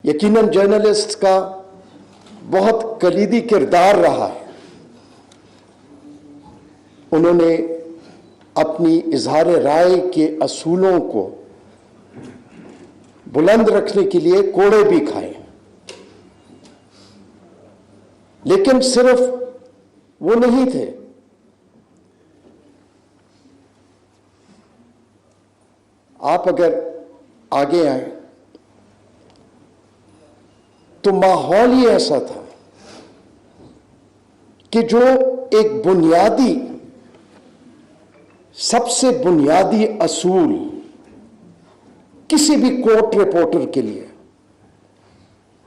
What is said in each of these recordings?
یقیناً جرنلسٹ کا بہت کلیدی کردار رہا ہے. انہوں نے اپنی اظہار رائے کے اصولوں کو بلند رکھنے کے لیے کوڑے بھی کھائے، لیکن صرف وہ نہیں تھے. آپ اگر آگے آئیں تو ماحول ہی ایسا تھا کہ جو ایک بنیادی، سب سے بنیادی اصول کسی بھی کورٹ رپورٹر کے لیے،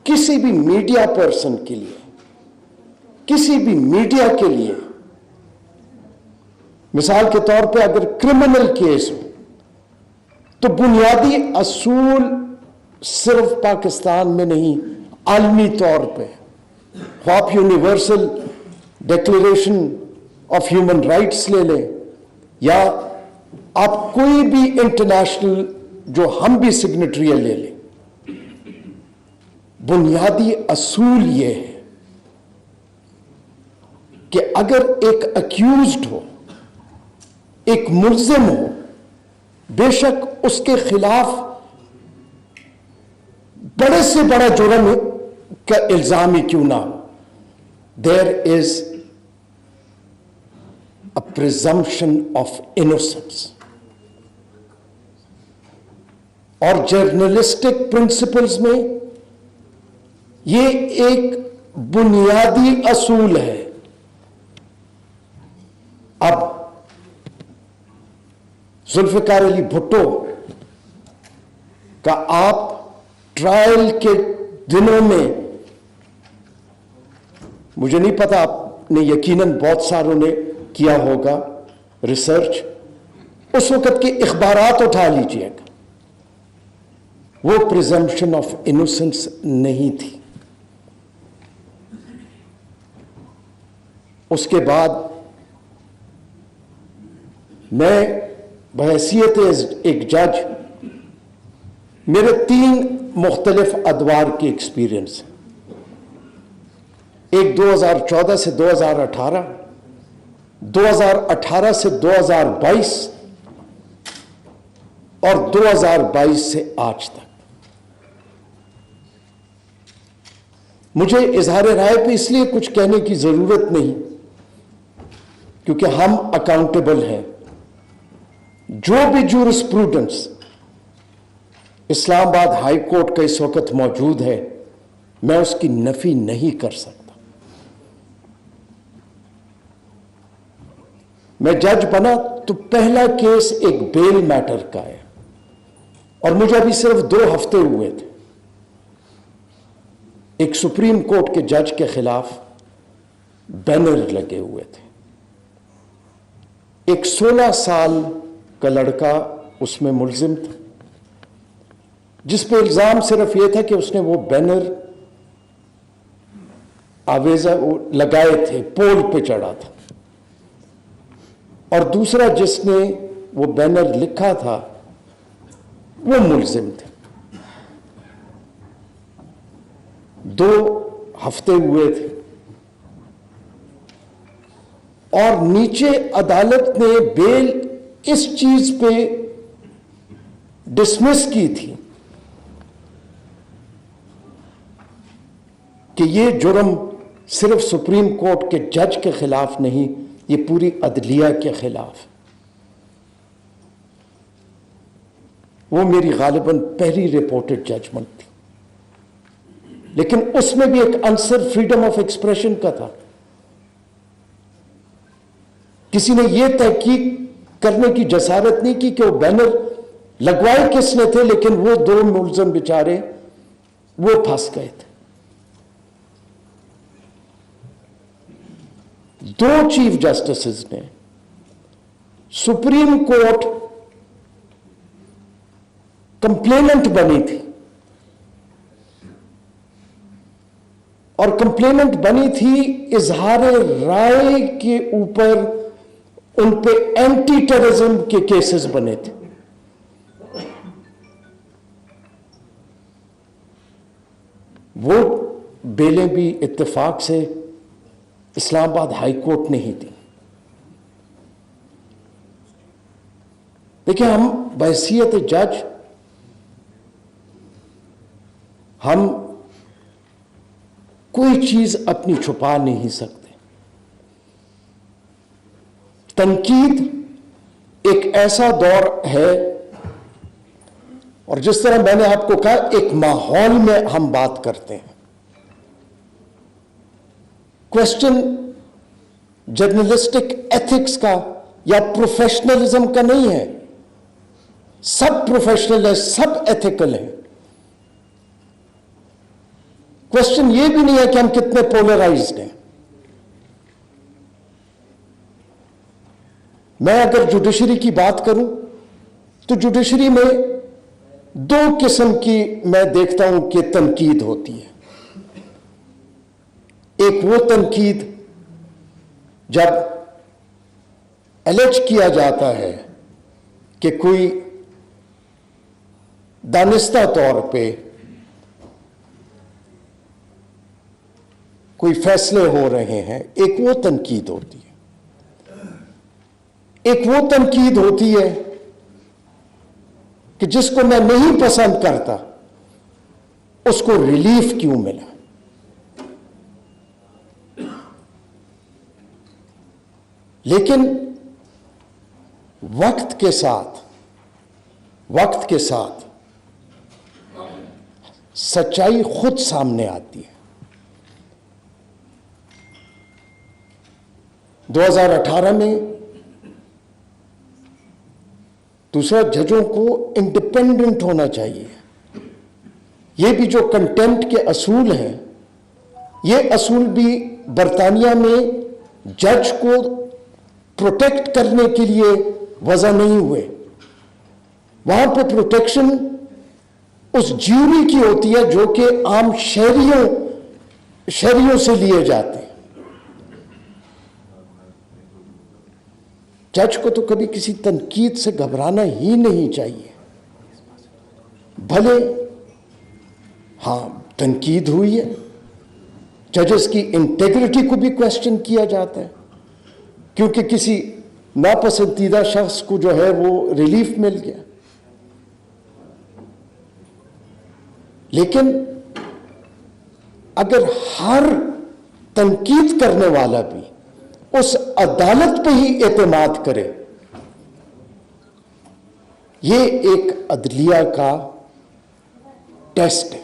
کسی بھی میڈیا پرسن کے لیے، کسی بھی میڈیا کے لیے، مثال کے طور پہ اگر کرمنل کیس ہو تو بنیادی اصول صرف پاکستان میں نہیں، عالمی طور پہ، آپ universal declaration of human rights لے لیں یا آپ کوئی بھی انٹرنیشنل جو ہم بھی سگنیٹری لے لیں، بنیادی اصول یہ ہے کہ اگر ایک اکیوزڈ ہو، ایک ملزم ہو، بے شک اس کے خلاف بڑے سے بڑا جرم کا الزام ہی کیوں نہ ہو، there is a presumption of innocence. اور جرنلسٹک پرنسپلز میں یہ ایک بنیادی اصول ہے. اب ذوالفقار علی بھٹو کا آپ ٹرائل کے دنوں میں، مجھے نہیں پتا، آپ نے یقیناً بہت ساروں نے کیا ہوگا ریسرچ، اس وقت کے اخبارات اٹھا لیجئے گا، وہ پریزمپشن آف انوسنس نہیں تھی. اس کے بعد میں بحیثیت ایک جج، میرے 3 مختلف ادوار کے ایکسپیرئنس ہیں. ایک 2014 سے 2018، 2018 سے 2022 اور 2022 سے آج تک. مجھے اظہار رائے پہ اس لیے کچھ کہنے کی ضرورت نہیں کیونکہ ہم اکاؤنٹیبل ہیں. جو بھی جورسپروڈنس اسلام آباد ہائی کورٹ کا اس وقت موجود ہے، میں اس کی نفی نہیں کر سکتا. میں جج بنا تو پہلا کیس ایک بیل میٹر کا ہے اور مجھے ابھی صرف 2 ہفتے ہوئے تھے. ایک سپریم کورٹ کے جج کے خلاف بینر لگے ہوئے تھے. ایک 16 سال کا لڑکا اس میں ملزم تھا، جس پہ الزام صرف یہ تھا کہ اس نے وہ بینر آویزہ لگائے تھے، پول پہ چڑھا تھا، اور دوسرا جس نے وہ بینر لکھا تھا وہ ملزم تھے. 2 ہفتے ہوئے تھے اور نیچے عدالت نے بیل اس چیز پہ ڈسمس کی تھی کہ یہ جرم صرف سپریم کورٹ کے جج کے خلاف نہیں، یہ پوری عدلیہ کے خلاف. وہ میری غالباً پہلی رپورٹڈ ججمنٹ تھی، لیکن اس میں بھی ایک عنصر فریڈم آف ایکسپریشن کا تھا. کسی نے یہ تحقیق کرنے کی جسارت نہیں کی کہ وہ بینر لگوائے کس نے تھے، لیکن وہ 2 ملزم بیچارے وہ پھنس گئے تھے. 2 چیف جسٹسز نے سپریم کورٹ کمپلیننٹ بنی تھی، اور کمپلیننٹ بنی تھی اظہار رائے کے اوپر، ان پہ اینٹی ٹیررزم کے کیسز بنے تھے. وہ بیلیں بھی اتفاق سے اسلام آباد ہائی کورٹ نے ہی دی. دیکھیں ہم بحیثیت جج ہم کوئی چیز اپنی چھپا نہیں سکتے. تنقید ایک ایسا دور ہے، اور جس طرح میں نے آپ کو کہا ایک ماحول میں ہم بات کرتے ہیں. کوشچن جرنلسٹک ایتھکس کا یا پروفیشنلزم کا نہیں ہے. سب پروفیشنل ہیں، سب ایتھیکل ہیں. کوشچن یہ بھی نہیں ہے کہ ہم کتنے پولرائزڈ ہیں. میں اگر جوڈیشری کی بات کروں تو جوڈیشری میں دو قسم کی میں دیکھتا ہوں کہ تنقید ہوتی ہے. ایک وہ تنقید جب الج کیا جاتا ہے کہ کوئی دانستہ طور پہ کوئی فیصلے ہو رہے ہیں، ایک وہ تنقید ہوتی ہے. ایک وہ تنقید ہوتی ہے کہ جس کو میں نہیں پسند کرتا اس کو ریلیف کیوں ملا. لیکن وقت کے ساتھ سچائی خود سامنے آتی ہے. 2018 میں دوسرا، ججوں کو انڈیپینڈنٹ ہونا چاہیے. یہ بھی جو کنٹمپٹ کے اصول ہیں، یہ اصول بھی برطانیہ میں جج کو پروٹیکٹ کرنے کے لیے وضع نہیں ہوئے. وہاں پہ پروٹیکشن اس جیوری کی ہوتی ہے جو کہ عام شہریوں سے لیے جاتے ہیں. جج کو تو کبھی کسی تنقید سے گھبرانا ہی نہیں چاہیے. بھلے ہاں تنقید ہوئی ہے، ججز کی انٹیگریٹی کو بھی کویسچن کیا جاتا ہے کیونکہ کسی ناپسندیدہ شخص کو جو ہے وہ ریلیف مل گیا. لیکن اگر ہر تنقید کرنے والا بھی اس عدالت پہ ہی اعتماد کرے، یہ ایک عدلیہ کا ٹیسٹ ہے.